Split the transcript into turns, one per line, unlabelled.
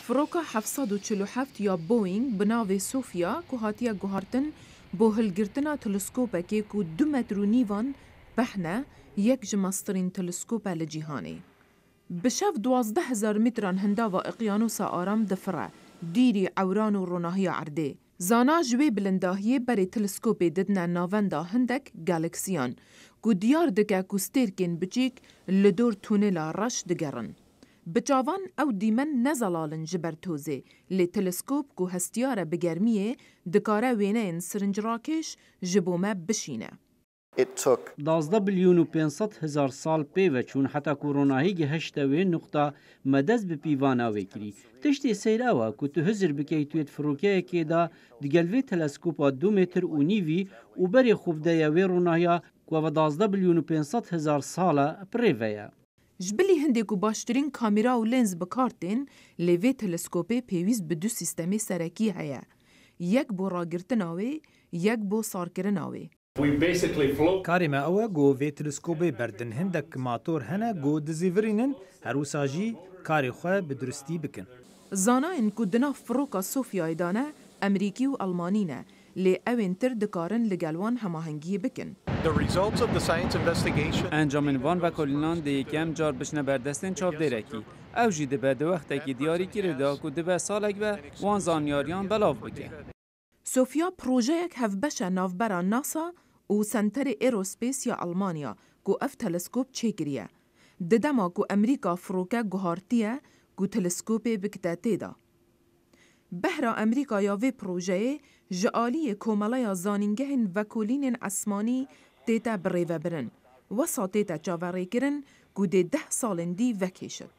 فروکا 747 یا بوئینگ بناوی سوفیا که هاتیه گوهارتن بو هلگرتنا تلسکوپکی که 2 متر و نیوان بحنه یک جمسترین تلسکوپ لجیهانی. بشف 12,000 متران هندا و اقیانوس آرام دفره دیری عوران و روناهی عرده. زانا جوی بلنداهی بری تلسکوپ ددنا ناوندا هندک گالکسیان که دیار دکه کستیرکن بچیک لدور تونیلا رش دگرن. بچاوان او دیمن نزلالن جبر توزه لی تلسکوپ که هستیاره بگرمیه دکاره وینه این سرنجراکش جبومه بشینه.
12 بلیون و 500 هزار سال پیوه چون حتی کوروناهی گهشته وی نقطه مدز به پیوانا وکری. تشتی سیر اوه که تو هزر بکی تویت فروکه که دا دگلوی تلسکوپا 2 متر و نیوی و بری خوب دیوی روناهی که 12 بلیون و 500 هزار ساله پریوه.
جبلی هنده که باشترین کامیرا و لنز بکارتین لیوی تلسکوپی پیویز به 2 سیستمی سرکی هیا. یک بو راگرتناوی، یک بو سارکرناوی.
کاری ما اوه گو وی تلسکوپی بردن هندک ماتور هنه گو دزیورینن هروساجی کاری خواه بدرستی بکن.
زانا این که دنا فروکا صوفیای دانه امریکی و آلمانینه لی اوین تر دکارن لگلوان هماهنگی بکن.
انجام وان و کلینان ده یکم جار بشنه بردستن چاپ درکی. او جی ده به وقتی که دیاری کرده که ده به سالک و وان زانیاریان بلاف بکه.
سوفیا پروژه یک هفبشه نافبرا ناسا و سنتر ایروسپیس یا آلمانیا که اف تلسکوپ چیکریه. ددما که امریکا فروکه گوهارتیه که تلسکوپی بکته تیدا. بهرا امریکا یا وی پروژه جعالی کومالا زانینگهن وکولین اسمانی تیتا بریوه برن و سا تیتا چاوری کرن که ده 10 سالن دی وکیشد.